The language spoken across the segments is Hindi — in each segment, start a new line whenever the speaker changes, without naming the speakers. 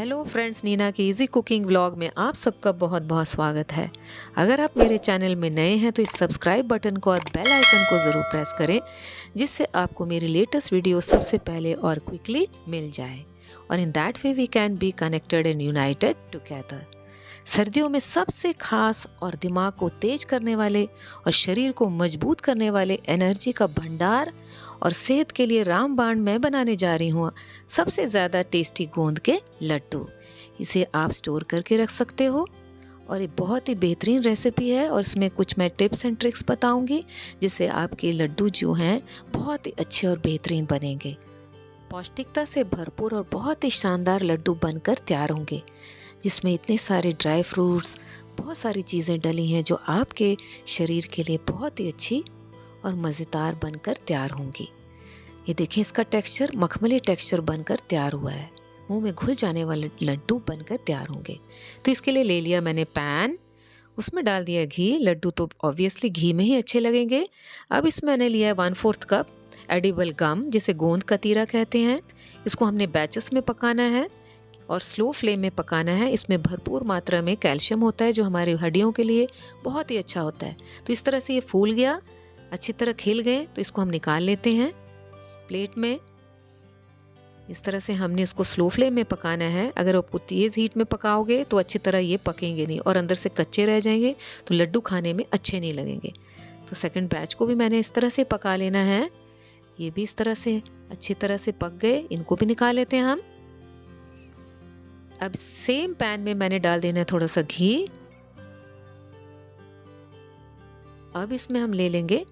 हेलो फ्रेंड्स, नीना की इजी कुकिंग व्लॉग में आप सबका बहुत बहुत स्वागत है। अगर आप मेरे चैनल में नए हैं तो इस सब्सक्राइब बटन को और बेल आइकन को ज़रूर प्रेस करें, जिससे आपको मेरी लेटेस्ट वीडियो सबसे पहले और क्विकली मिल जाए। और in that way we can be connected and united together. सर्दियों में सबसे खास और दिमाग को तेज करने वाले और शरीर को मजबूत करने वाले एनर्जी का भंडार और सेहत के लिए रामबाण मैं बनाने जा रही हूँ सबसे ज़्यादा टेस्टी गोंद के लड्डू। इसे आप स्टोर करके रख सकते हो और ये बहुत ही बेहतरीन रेसिपी है और इसमें कुछ मैं टिप्स एंड ट्रिक्स बताऊंगी, जिससे आपके लड्डू जो हैं बहुत ही अच्छे और बेहतरीन बनेंगे। पौष्टिकता से भरपूर और बहुत ही शानदार लड्डू बनकर तैयार होंगे, जिसमें इतने सारे ड्राई फ्रूट्स, बहुत सारी चीज़ें डली हैं जो आपके शरीर के लिए बहुत ही अच्छी और मज़ेदार बनकर तैयार होंगी। ये देखें, इसका टेक्सचर मखमली टेक्सचर बनकर तैयार हुआ है। मुंह में घुल जाने वाले लड्डू बनकर तैयार होंगे। तो इसके लिए ले लिया मैंने पैन, उसमें डाल दिया घी। लड्डू तो ऑब्वियसली घी में ही अच्छे लगेंगे। अब इसमें मैंने लिया है 1/4 कप एडिबल गम, जिसे गोंद कतीरा कहते हैं। इसको हमने बैचेस में पकाना है और स्लो फ्लेम में पकाना है। इसमें भरपूर मात्रा में कैल्शियम होता है, जो हमारी हड्डियों के लिए बहुत ही अच्छा होता है। तो इस तरह से ये फूल गया, अच्छी तरह खिल गए, तो इसको हम निकाल लेते हैं प्लेट में। इस तरह से हमने इसको स्लो फ्लेम में पकाना है। अगर आपको तेज़ हीट में पकाओगे तो अच्छी तरह ये पकेंगे नहीं और अंदर से कच्चे रह जाएंगे, तो लड्डू खाने में अच्छे नहीं लगेंगे। तो सेकंड बैच को भी मैंने इस तरह से पका लेना है। ये भी इस तरह से अच्छी तरह से पक गए, इनको भी निकाल लेते हैं हम। अब सेम पैन में मैंने डाल देना है थोड़ा सा घी। अब इसमें हम ले लेंगे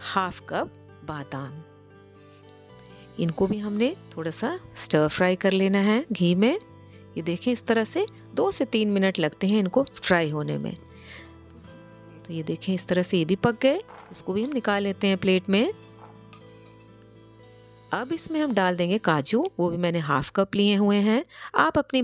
1/2 कप बादाम। इनको भी हमने थोड़ा सा स्टर फ्राई कर लेना है घी में। ये देखें, इस तरह से 2 से 3 मिनट लगते हैं इनको फ्राई होने में। तो ये देखें, इस तरह से ये भी पक गए। इसको भी हम निकाल लेते हैं प्लेट में। अब इसमें हम डाल देंगे काजू, वो भी मैंने 1/2 कप लिए हुए हैं। आप अपनी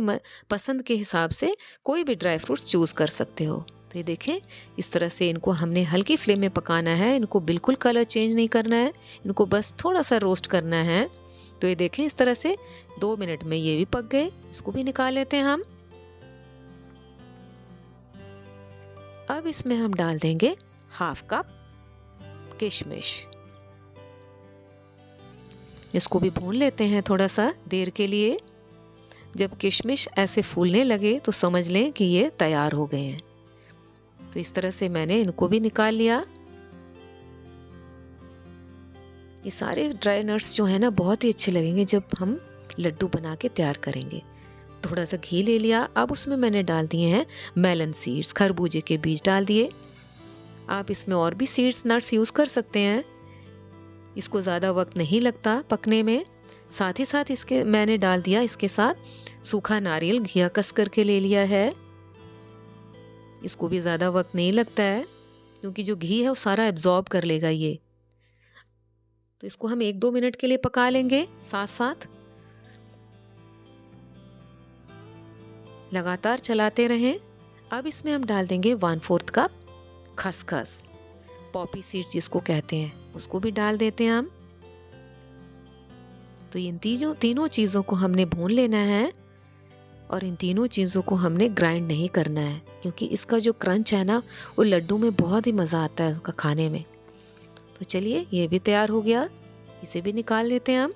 पसंद के हिसाब से कोई भी ड्राई फ्रूट्स चूज़ कर सकते हो। तो ये देखें, इस तरह से इनको हमने हल्की फ्लेम में पकाना है। इनको बिल्कुल कलर चेंज नहीं करना है, इनको बस थोड़ा सा रोस्ट करना है। तो ये देखें, इस तरह से 2 मिनट में ये भी पक गए। इसको भी निकाल लेते हैं हम। अब इसमें हम डाल देंगे 1/2 कप किशमिश। इसको भी भून लेते हैं थोड़ा सा देर के लिए। जब किशमिश ऐसे फूलने लगे तो समझ लें कि ये तैयार हो गए हैं। तो इस तरह से मैंने इनको भी निकाल लिया। ये सारे ड्राई नट्स जो है ना, बहुत ही अच्छे लगेंगे जब हम लड्डू बना के तैयार करेंगे। थोड़ा सा घी ले लिया। अब उसमें मैंने डाल दिए हैं मेलन सीड्स, खरबूजे के बीज डाल दिए। आप इसमें और भी सीड्स नट्स यूज़ कर सकते हैं, इसको ज़्यादा वक्त नहीं लगता पकने में। साथ ही साथ इसके मैंने डाल दिया इसके साथ सूखा नारियल, घिया कस करके ले लिया है। इसको भी ज़्यादा वक्त नहीं लगता है, क्योंकि जो घी है वो सारा एब्जॉर्ब कर लेगा ये। तो इसको हम 1-2 मिनट के लिए पका लेंगे साथ साथ। लगातार चलाते रहें। अब इसमें हम डाल देंगे 1/4 कप खसखस, पॉपी सीड्स जिसको कहते हैं, उसको भी डाल देते हैं हम। तो इन तीनों चीज़ों को हमने भून लेना है और इन तीनों चीज़ों को हमने ग्राइंड नहीं करना है, क्योंकि इसका जो क्रंच है ना, वो लड्डू में बहुत ही मज़ा आता है उसका खाने में। तो चलिए, ये भी तैयार हो गया, इसे भी निकाल लेते हैं हम।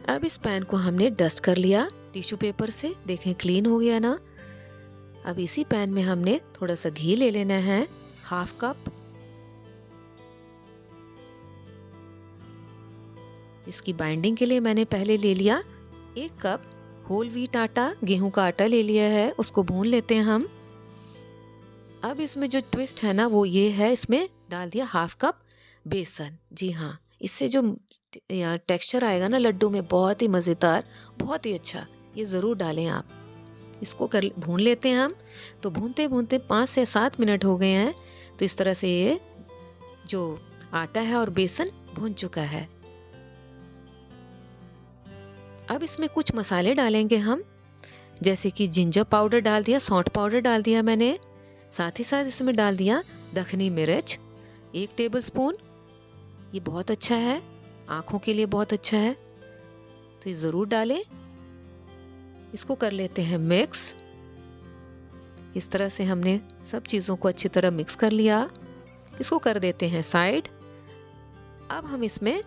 अब इस पैन को हमने डस्ट कर लिया टिश्यू पेपर से। देखें, क्लीन हो गया ना। अब इसी पैन में हमने थोड़ा सा घी ले लेना है, 1/2 कप। इसकी बाइंडिंग के लिए मैंने पहले ले लिया 1 कप होल व्हीट आटा, गेहूं का आटा ले लिया है। उसको भून लेते हैं हम। अब इसमें जो ट्विस्ट है ना, वो ये है, इसमें डाल दिया 1/2 कप बेसन। जी हाँ, इससे जो टेक्सचर आएगा ना लड्डू में, बहुत ही मज़ेदार, बहुत ही अच्छा। ये ज़रूर डालें आप। इसको भून लेते हैं हम। तो भूनते भूनते 5 से 7 मिनट हो गए हैं। तो इस तरह से ये जो आटा है और बेसन भून चुका है। अब इसमें कुछ मसाले डालेंगे हम, जैसे कि जिंजर पाउडर डाल दिया, सौंठ पाउडर डाल दिया मैंने। साथ ही साथ इसमें डाल दिया दखनी मिर्च, 1 टेबलस्पून। ये बहुत अच्छा है, आँखों के लिए बहुत अच्छा है, तो ये ज़रूर डालें। इसको कर लेते हैं मिक्स। इस तरह से हमने सब चीज़ों को अच्छी तरह मिक्स कर लिया। इसको कर देते हैं साइड। अब हम इसमें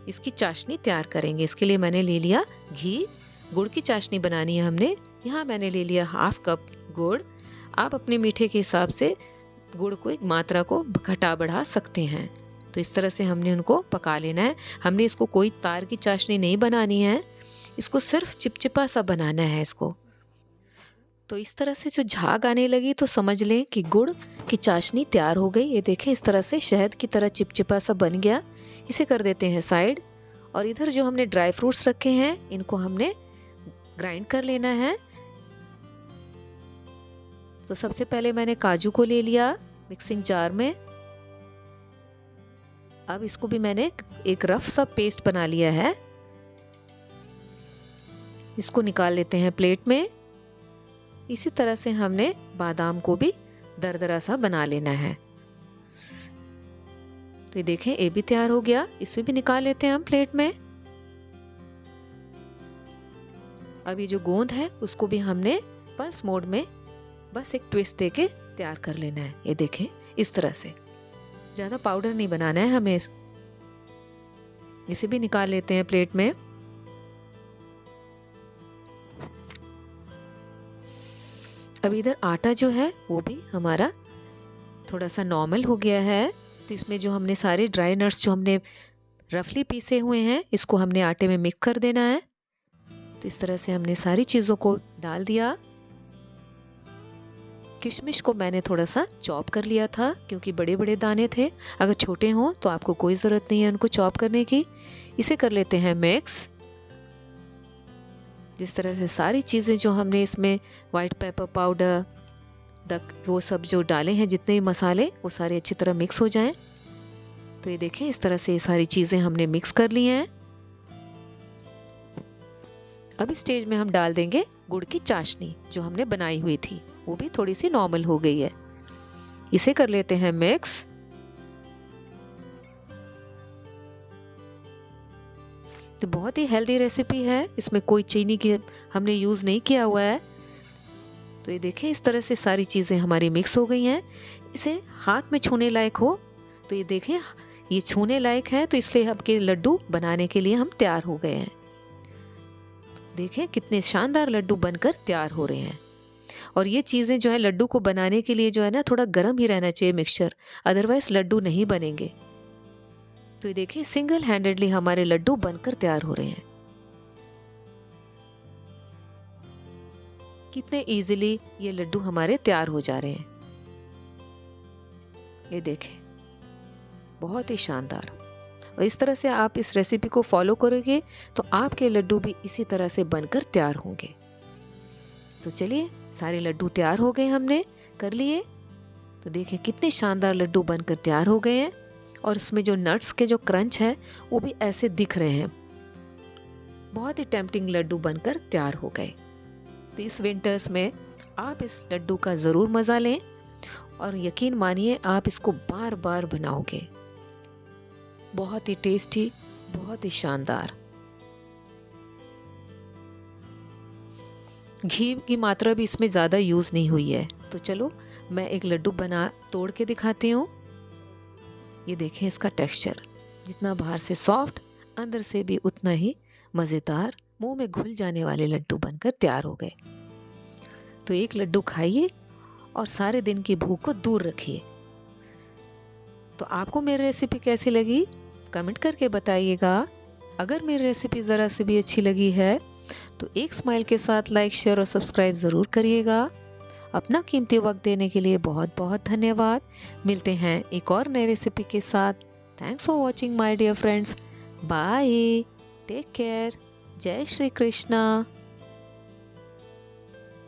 इसकी चाशनी तैयार करेंगे। इसके लिए मैंने ले लिया घी। गुड़ की चाशनी बनानी है हमने। यहाँ मैंने ले लिया 1/2 कप गुड़। आप अपने मीठे के हिसाब से गुड़ को एक मात्रा को घटा बढ़ा सकते हैं। तो इस तरह से हमने उनको पका लेना है। हमने इसको कोई तार की चाशनी नहीं बनानी है, इसको सिर्फ चिपचिपा सा बनाना है इसको। तो इस तरह से जो झाग आने लगी तो समझ लें कि गुड़ की चाशनी तैयार हो गई। ये देखें, इस तरह से शहद की तरह चिपचिपा सा बन गया। इसे कर देते हैं साइड। और इधर जो हमने ड्राई फ्रूट्स रखे हैं, इनको हमने ग्राइंड कर लेना है। तो सबसे पहले मैंने काजू को ले लिया मिक्सिंग जार में। अब इसको भी मैंने एक रफ सा पेस्ट बना लिया है। इसको निकाल लेते हैं प्लेट में। इसी तरह से हमने बादाम को भी दरदरा सा बना लेना है। तो ये देखें, ये भी तैयार हो गया। इसे भी निकाल लेते हैं हम प्लेट में। अब ये जो गोंद है उसको भी हमने पल्स मोड में बस एक ट्विस्ट देके तैयार कर लेना है। ये देखें, इस तरह से। ज़्यादा पाउडर नहीं बनाना है हमें। इसे भी निकाल लेते हैं प्लेट में। अब इधर आटा जो है वो भी हमारा थोड़ा सा नॉर्मल हो गया है। तो इसमें जो हमने सारे ड्राई नट्स जो हमने रफली पीसे हुए हैं, इसको हमने आटे में मिक्स कर देना है। तो इस तरह से हमने सारी चीज़ों को डाल दिया। किशमिश को मैंने थोड़ा सा चॉप कर लिया था क्योंकि बड़े बड़े दाने थे। अगर छोटे हों तो आपको कोई ज़रूरत नहीं है उनको चॉप करने की। इसे कर लेते हैं मिक्स। जिस तरह से सारी चीज़ें जो हमने इसमें वाइट पेपर पाउडर वो सब जो डाले हैं, जितने भी मसाले, वो सारे अच्छी तरह मिक्स हो जाएं। तो ये देखें, इस तरह से ये सारी चीज़ें हमने मिक्स कर ली हैं। अब इस स्टेज में हम डाल देंगे गुड़ की चाशनी जो हमने बनाई हुई थी। वो भी थोड़ी सी नॉर्मल हो गई है। इसे कर लेते हैं मिक्स। तो बहुत ही हेल्दी रेसिपी है, इसमें कोई चीनी की हमने यूज़ नहीं किया हुआ है। तो ये देखें, इस तरह से सारी चीज़ें हमारी मिक्स हो गई हैं। इसे हाथ में छूने लायक हो। तो ये देखें, ये छूने लायक है, तो इसलिए आपके लड्डू बनाने के लिए हम तैयार हो गए हैं। देखें कितने शानदार लड्डू बनकर तैयार हो रहे हैं। और ये चीज़ें जो है लड्डू को बनाने के लिए जो है ना, थोड़ा गर्म ही रहना चाहिए मिक्सचर, अदरवाइज लड्डू नहीं बनेंगे। तो ये देखिए, सिंगल हैंडेडली हमारे लड्डू बनकर तैयार हो रहे हैं। कितने इजीली ये लड्डू हमारे तैयार हो जा रहे हैं। ये देखें, बहुत ही शानदार। और इस तरह से आप इस रेसिपी को फॉलो करोगे तो आपके लड्डू भी इसी तरह से बनकर तैयार होंगे। तो चलिए, सारे लड्डू तैयार हो गए, हमने कर लिए। तो देखिए कितने शानदार लड्डू बनकर तैयार हो गए हैं। और इसमें जो नट्स के जो क्रंच है वो भी ऐसे दिख रहे हैं। बहुत ही टेम्पटिंग लड्डू बनकर तैयार हो गए। तो इस विंटर्स में आप इस लड्डू का ज़रूर मज़ा लें और यकीन मानिए आप इसको बार बार बनाओगे। बहुत ही टेस्टी, बहुत ही शानदार। घी की मात्रा भी इसमें ज़्यादा यूज़ नहीं हुई है। तो चलो मैं एक लड्डू तोड़ के दिखाती हूँ। ये देखें इसका टेक्सचर, जितना बाहर से सॉफ्ट, अंदर से भी उतना ही मज़ेदार, मुंह में घुल जाने वाले लड्डू बनकर तैयार हो गए। तो एक लड्डू खाइए और सारे दिन की भूख को दूर रखिए। तो आपको मेरी रेसिपी कैसी लगी कमेंट करके बताइएगा। अगर मेरी रेसिपी ज़रा से भी अच्छी लगी है तो एक स्माइल के साथ लाइक, शेयर और सब्सक्राइब ज़रूर करिएगा। अपना कीमती वक्त देने के लिए बहुत बहुत धन्यवाद। मिलते हैं एक और नई रेसिपी के साथ। Thanks for watching my dear friends. Bye, take care. जय श्री कृष्णा।